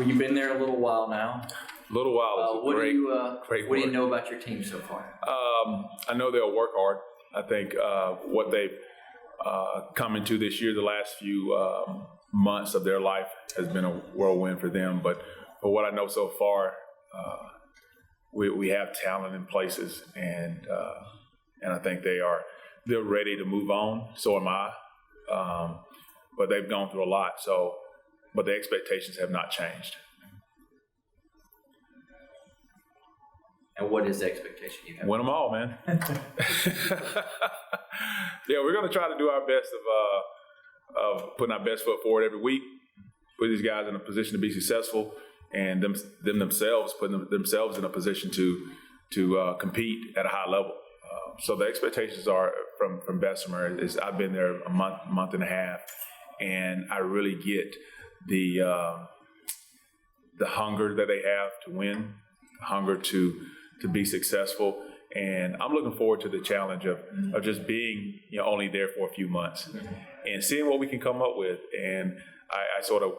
Well, you've been there a little while now. A little while is great what do you know about your team so far? I know they'll work hard. I think what they've come into this year, the last few months of their life has been a whirlwind for them. But for what I know so far, we have talent in places, and I think they're ready to move on. So am I. But they've gone through a lot. But the expectations have not changed. And what is the expectation you have? Win them all, man. Yeah, we're going to try to do our best of putting our best foot forward every week, put these guys in a position to be successful, and them themselves putting themselves in a position to compete at a high level. So the expectations are from Bessemer is I've been there a month and a half, and I really get the hunger that they have to win, hunger to be successful, and I'm looking forward to the challenge of just being only there for a few months and seeing what we can come up with. And I sort of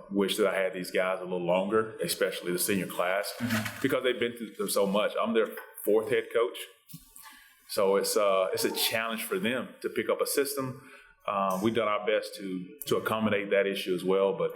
wish that I had these guys a little longer, especially the senior class, because they've been through so much. I'm their fourth head coach, so it's a challenge for them to pick up a system. We've done our best to accommodate that issue as well, but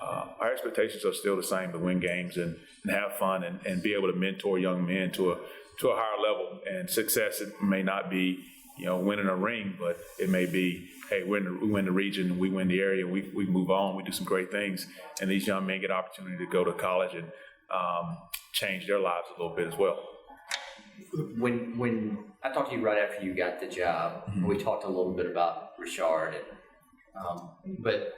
our expectations are still the same: to win games and have fun and be able to mentor young men to a higher level. And success, it may not be winning a ring, but it may be, hey, we win the region, we win the area, we move on, we do some great things, and these young men get opportunity to go to college and change their lives a little bit as well. When I talked to you right after you got the job, we talked a little bit about Richard, but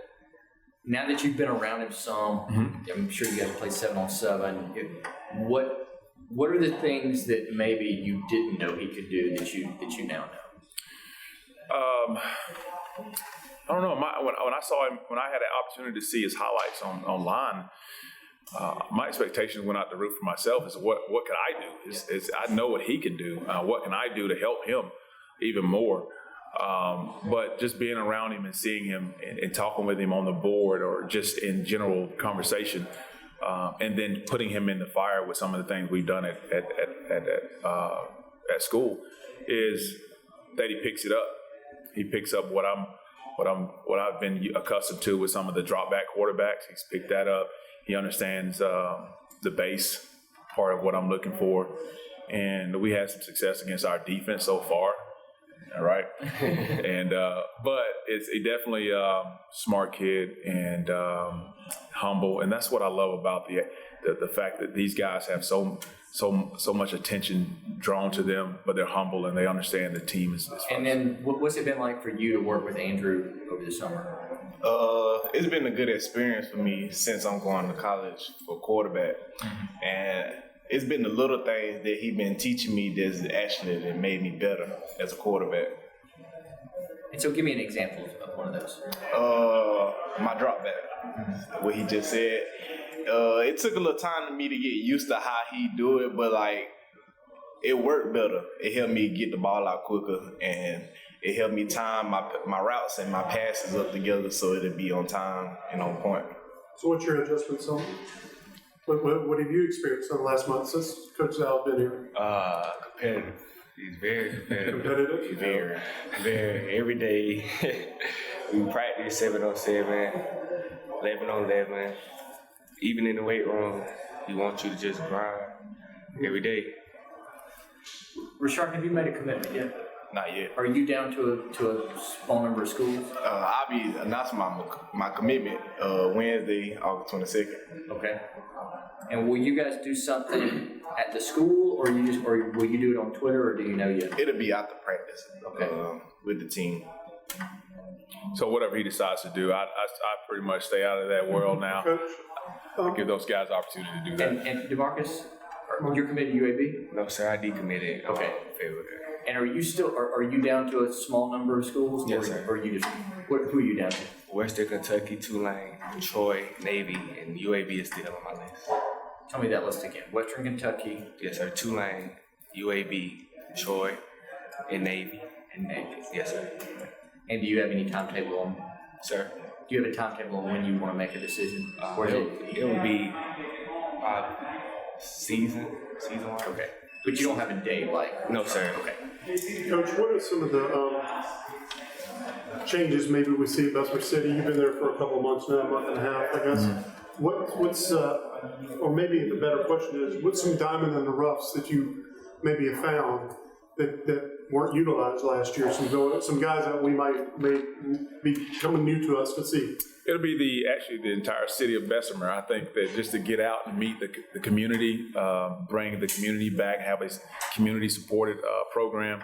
now that you've been around him some, I'm sure you guys play 7-on-7. What are the things that maybe you didn't know he could do that you now know? I don't know. When I saw him, when I had the opportunity to see his highlights online, my expectations went out the roof for myself. Is what can I do? I know what he can do. What can I do to help him even more? But just being around him and seeing him and talking with him on the board or just in general conversation, and then putting him in the fire with some of the things we've done at school, is that he picks it up. He picks up what I've been accustomed to with some of the drop back quarterbacks. He's picked that up. He understands the base part of what I'm looking for, and we had some success against our defense so far. All right, and but it's definitely smart kid and humble, and that's what I love about the fact that these guys have so much attention drawn to them, but they're humble and they understand the team is. And then, what's it been like for you to work with Andrew over the summer? It's been a good experience for me since I'm going to college for quarterback, and it's been the little things that he's been teaching me that made me better as a quarterback. And so give me an example of one of those. My drop back, what he just said. It took a little time for me to get used to how he do it, but it worked better. It helped me get the ball out quicker, and it helped me time my routes and my passes up together so it'll be on time and on point. So what's your adjustments on? What have you experienced in the last month since Coach Al been here? Competitive. He's very competitive. Competitive? Very, very. Every day we practice 7-on-7, 11-on-11. Even in the weight room, he wants you to just grind every day. Richard, have you made a commitment yet? Not yet. Are you down to a small number of schools? I'll be announcing my commitment Wednesday, August 22nd. Okay. And will you guys do something at the school, or will you do it on Twitter, or do you know yet? It'll be after practice. Okay. With the team. So whatever he decides to do, I pretty much stay out of that world now. I give those guys opportunity to do that. And DeMarcus, you're committed to UAB? No, sir, I decommitted. Okay. Favor that. And are you down to a small number of schools? Yes, sir. Or you just, who are you down to? Western Kentucky, Tulane, Troy, Navy, and UAB is still on my list. Tell me that list again. Western Kentucky. Yes, sir. Tulane, UAB, Troy, and Navy. And Navy. Yes, sir. And do you have any timetable on? Sir? Do Do you have a timetable on when you want to make a decision? Or is It would be season one. okay? But you don't have a date, like No, sir. okay. Coach, what are some of the changes maybe we see at Bessemer City? You've been there for a couple of months now, a month and a half, I guess. What's or maybe the better question is, what's some diamond in the roughs that you maybe have found that weren't utilized last year? Some guys that may be coming new to us to see. It'll be the entire city of Bessemer. I think that just to get out and meet the community, bring the community back, have a community supported program.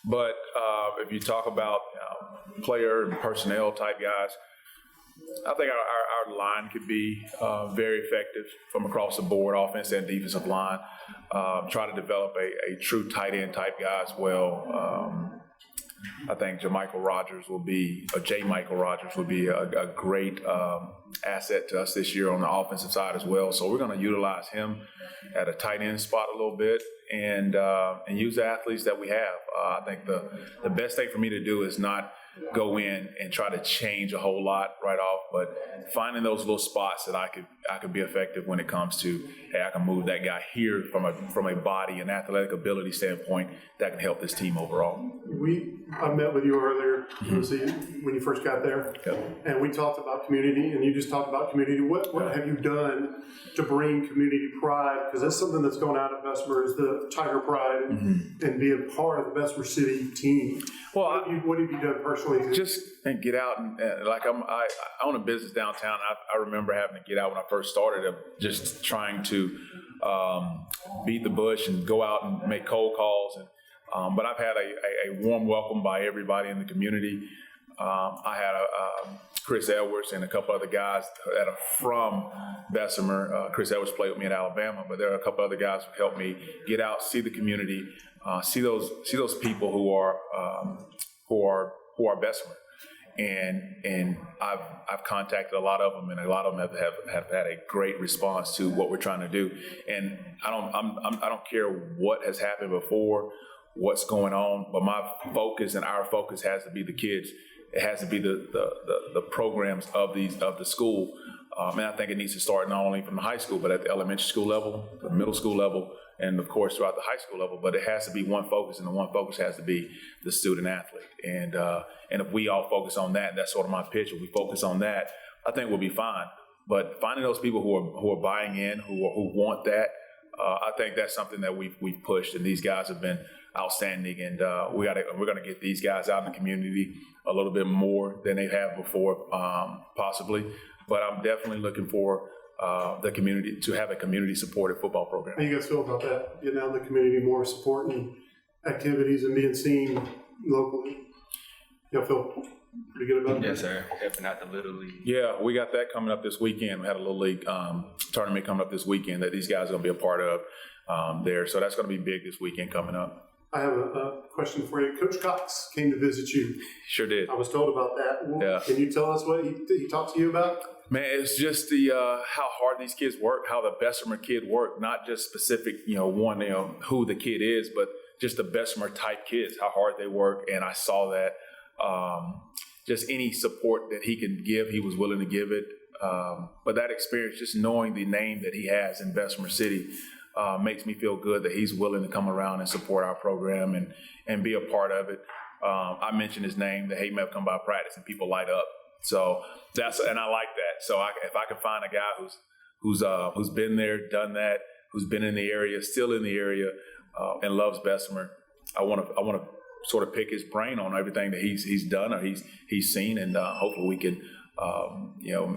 But if you talk about player and personnel type guys, I think our line could be very effective from across the board, offense and defensive line. Try to develop a true tight end type guy as well. I think J. Michael Rogers will be a great asset to us this year on the offensive side as well. So we're going to utilize him at a tight end spot a little bit and use the athletes that we have. I think the best thing for me to do is not go in and try to change a whole lot right off, but finding those little spots that I could be effective when it comes to, hey, I can move that guy here from a body and athletic ability standpoint that can help this team overall. I met with you earlier, when you first got there, and we talked about community, and you just talked about community. What have you done to bring community pride? Because that's something that's going out of Bessemer is the Tiger pride and be a part of the Bessemer City team. Well, what have you done personally? Just and get out and I own a business downtown. I remember having to get out when I first started, of just trying to beat the bush and go out and make cold calls. And but I've had a warm welcome by everybody in the community. I had Chris Edwards and a couple other guys that are from Bessemer. Chris Edwards played with me in Alabama, but there are a couple other guys who helped me get out, see the community, see those people who are Bessemer. And I've contacted a lot of them, and a lot of them have had a great response to what we're trying to do. And I don't care what has happened before, what's going on, but my focus and our focus has to be the kids. It has to be the programs of the school. And I think it needs to start not only from the high school, but at the elementary school level, the middle school level, and of course throughout the high school level. But it has to be one focus, and the one focus has to be the student athlete. And if we all focus on that, that's sort of my pitch. If we focus on that, I think we'll be fine. But finding those people who are buying in, who want that, I think that's something that we've pushed, and these guys have been outstanding. And we're going to get these guys out in the community a little bit more than they have before, possibly. But I'm definitely looking for the community to have a community-supported football program. How do you guys feel about that? Getting out in the community, more supporting activities and being seen locally. Y'all feel pretty good about that? Yes, sir. Helping out the Little League. Yeah, we got that coming up this weekend. We had a Little League tournament coming up this weekend that these guys are going to be a part of there. So that's going to be big this weekend coming up. I have a question for you. Coach Cox came to visit you. Sure did. I was told about that. Well, Yeah. Can you tell us what he talked to you about? Man, it's just how hard these kids work, how the Bessemer kid work, not just specific, who the kid is, but just the Bessemer type kids, how hard they work. And I saw that just any support that he can give, he was willing to give it. But that experience, just knowing the name that he has in Bessemer City, makes me feel good that he's willing to come around and support our program and be a part of it. I mentioned his name, the Hay Mep come by practice, and people light up. So and I like that. So if I can find a guy who's been there, done that, who's been in the area, still in the area, and loves Bessemer, I want to sort of pick his brain on everything that he's done or he's seen, and hopefully we can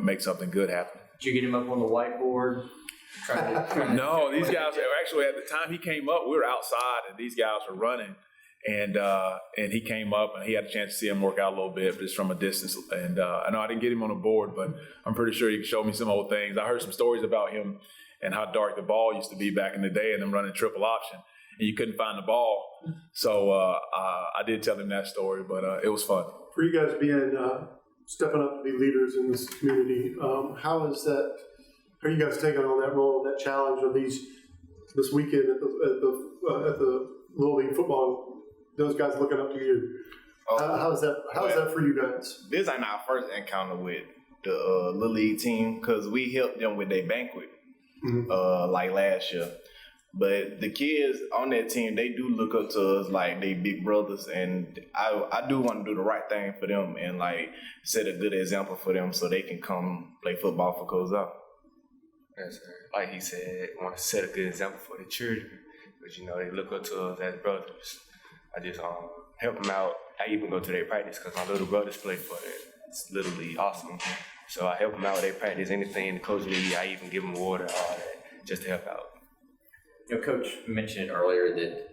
make something good happen. Did you get him up on the whiteboard? No, these guys actually, at the time he came up, we were outside and these guys were running, and he came up and he had a chance to see him work out a little bit, just from a distance. And I know I didn't get him on the board, but I'm pretty sure he showed me some old things. I heard some stories about him and how dark the ball used to be back in the day, and them running triple option, and you couldn't find the ball. So I did tell him that story, but it was fun. For you guys being stepping up to be leaders in this community, how are you guys taking on that role, that challenge of this weekend at the Little League football? Those guys looking up to you. How's that for you guys? This ain't our first encounter with the Little League team because we helped them with their banquet like last year. But the kids on that team, they do look up to us like they big brothers, and I do want to do the right thing for them and like set a good example for them so they can come play football for Coach Zop. Yes, sir. Like he said, want to set a good example for the children, but you know they look up to us as brothers. I just help them out. I even go to their practice because my little brothers play for it. It's literally awesome. So I help them out with their practice, anything in the coach league. I even give them water, all that, just to help out. You know, Coach mentioned earlier that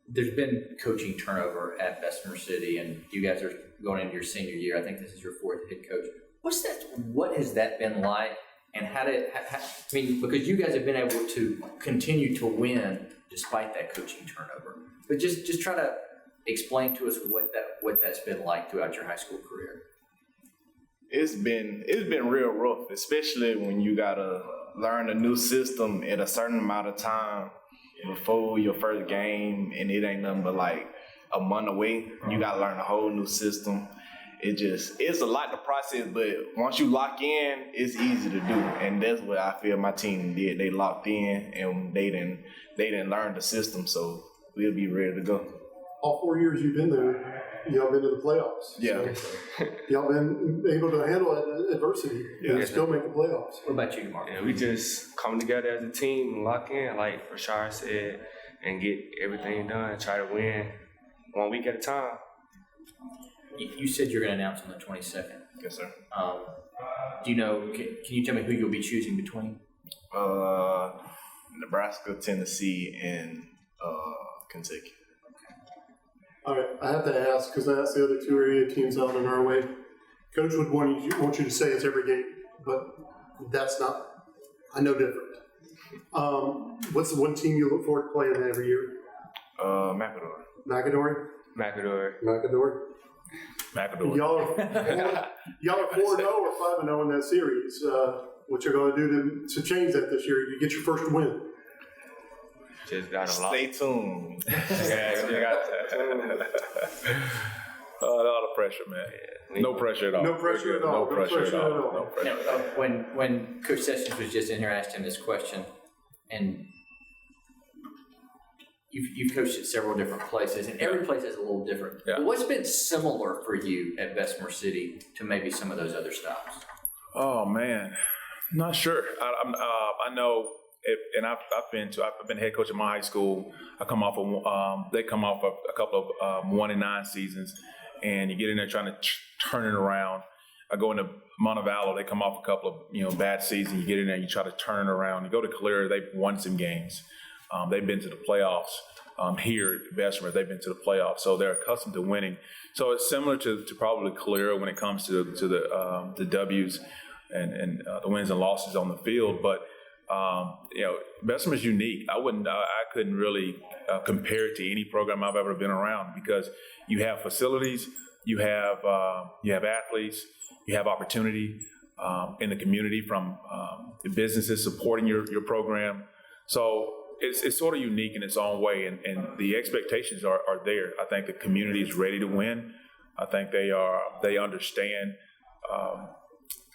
there's been coaching turnover at Bessemer City, and you guys are going into your senior year. I think this is your 4th head coach. What has that been like, and because you guys have been able to continue to win despite that coaching turnover. But just try to explain to us what that's been like throughout your high school career. It's been real rough, especially when you gotta learn a new system at a certain amount of time before your first game, and it ain't nothing but like a month away. You gotta learn a whole new system. It's a lot to process, but once you lock in, it's easy to do, and that's what I feel my team did. They locked in, and they didn't learn the system, so we'll be ready to go. All 4 years you've been there, y'all been to the playoffs. Yeah. So y'all been able to handle adversity and still make the playoffs. What about you, Mark? Yeah, we just come together as a team and lock in, like Rashard said, and get everything done, try to win 1 week at a time. You said you're going to announce on the 22nd. Yes, sir. Do you know? Can you tell me who you'll be choosing between? Nebraska, Tennessee, and Kentucky. All right, I have to ask because I asked the other 2 area teams out in our way. Coach would want you to say it's every game, but that's not. I know different. What's the one team you look forward to playing every year? McAdoo. McAdoo. Y'all are 4-0 or 5-0 in that series. What you're going to do to change that this year? You get your first win. Just got a lot. Stay tuned. Yeah, you got that. A lot of pressure, man. No pressure at all. No pressure at all. No pressure at all. No pressure Now, at all. when Coach Sessions was just in here, I asked him this question, and you've coached at several different places, and every place is a little different. Yeah. But what's been similar for you at Bessemer City to maybe some of those other stops? Oh man, not sure. I know, I've been head coach at my high school. I come off of they come off of a couple of 1-9 seasons, and you get in there trying to turn it around. I go into Montevallo, they come off a couple of bad seasons. You get in there, you try to turn it around. You go to Calera, they've won some games. They've been to the playoffs. Here at Bessemer, they've been to the playoffs, so they're accustomed to winning. So it's similar to probably Calera when it comes to the W's and the wins and losses on the field. But Bessemer's unique. I couldn't really compare it to any program I've ever been around because you have facilities, you have athletes, you have opportunity in the community from the businesses supporting your program. So it's sort of unique in its own way, and the expectations are there. I think the community is ready to win. I think they understand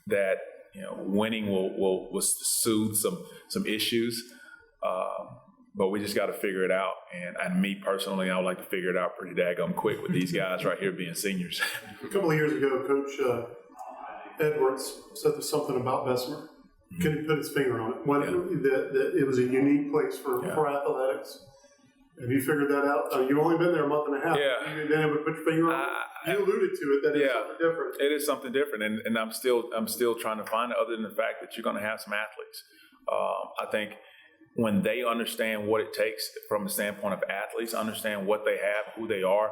that winning will soothe some issues, but we just got to figure it out. And me personally, I would like to figure it out pretty daggone quick with these guys right here being seniors. A couple of years ago, Coach Edwards said there's something about Bessemer. Can he put his finger on it? That it was a unique place for athletics. Have you figured that out? You've only been there a month and a half. Yeah. You've been able to put your finger on it. You alluded to it that it's something different. It is something different, and I'm still trying to find it. Other than the fact that you're going to have some athletes, I think when they understand what it takes from the standpoint of athletes, understand what they have, who they are.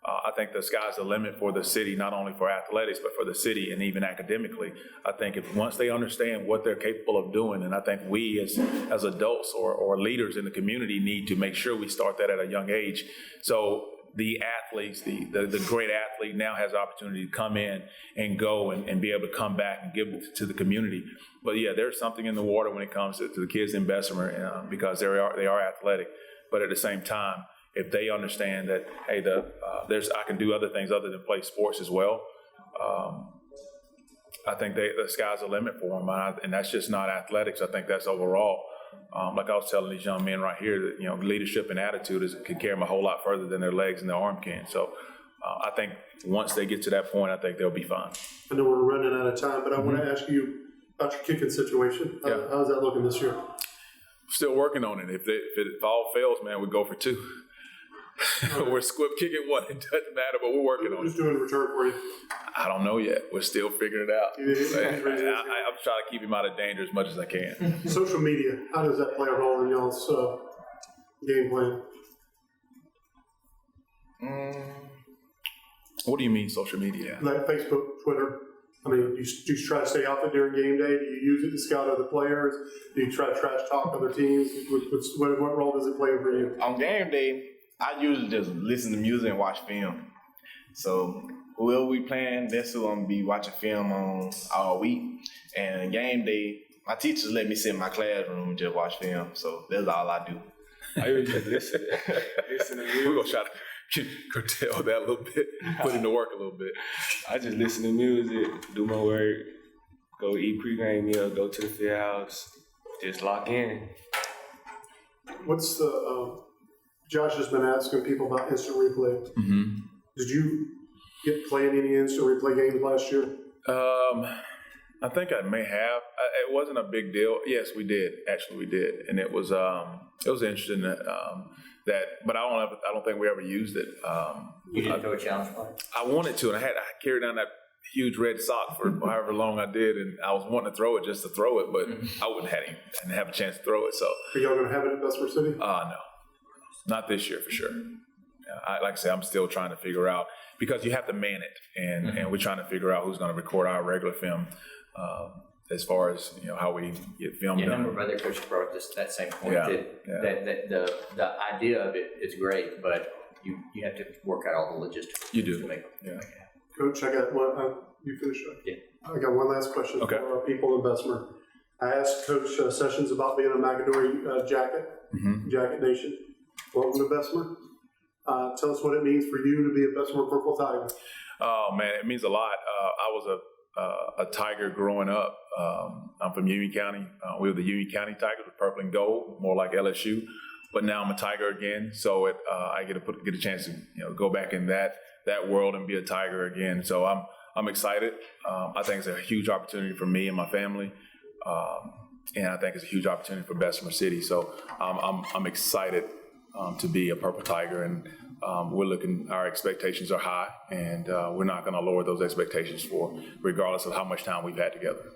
I think the sky's the limit for the city, not only for athletics, but for the city and even academically. I think once they understand what they're capable of doing, and I think we as adults or leaders in the community need to make sure we start that at a young age. So the athletes, the great athlete now has the opportunity to come in and go and be able to come back and give it to the community. But yeah, there's something in the water when it comes to the kids in Bessemer because they are athletic. But at the same time, if they understand that, hey, I can do other things other than play sports as well, I think the sky's the limit for them, and that's just not athletics. I think that's overall. Like I was telling these young men right here, that leadership and attitude can carry them a whole lot further than their legs and their arm can. So I think once they get to that point, I think they'll be fine. I know we're running out of time, but I want to ask you about your kicking situation. How's that looking this year? Still working on it. If all fails, man, we go for 2. We're squib kicking 1. It doesn't matter, but we're working on it. Who's doing a return for you? I don't know yet. We're still figuring it out. I'm trying to keep him out of danger as much as I can. Social media, how does that play a role in y'all's game plan? What do you mean social media? Like Facebook, Twitter. I mean, do you try to stay off it during game day? Do you use it to scout other players? Do you try to trash talk other teams? What role does it play for you? On game day, I usually just listen to music and watch film. So whoever we playing, that's who I'm gonna be watching film on all week. And game day, my teachers let me sit in my classroom and just watch film. So that's all I do. I usually just listen to music. We're gonna try to curtail that a little bit, put into work a little bit. I just listen to music, do my work, go eat pregame meal, go to the field house, just lock in. What's the Josh has been asking people about instant replay. Mm-hmm. Did you get playing any instant replay games last year? I think I may have. It wasn't a big deal. Yes, we did. Actually, we did, and it was interesting but I don't think we ever used it. You didn't throw a challenge play? I wanted to, and I carried down that huge red sock for however long I did, and I was wanting to throw it just to throw it, but I didn't have a chance to throw it. So are y'all going to have it at Bessemer City? No, not this year for sure. Like I said, I'm still trying to figure out, because you have to man it, and we're trying to figure out who's going to record our regular film. As far as how we get film done. A number of other coaches brought up that same point. That the idea of it is great, but you have to work out all the logistics. You do. To make Coach, I got one. You finish up. Yeah. I got one last question for our people in Bessemer. I asked Coach Sessions about being a Magadori Jacket Nation. Welcome to Bessemer. Tell us what it means for you to be a Bessemer Purple Tiger. Oh man, it means a lot. I was a Tiger growing up. I'm from Union County. We were the Union County Tigers with purple and gold, more like LSU. But now I'm a Tiger again, so I get a chance to go back in that world and be a Tiger again. So I'm excited. I think it's a huge opportunity for me and my family, and I think it's a huge opportunity for Bessemer City. So I'm excited to be a Purple Tiger, and our expectations are high, and we're not going to lower those expectations regardless of how much time we've had together.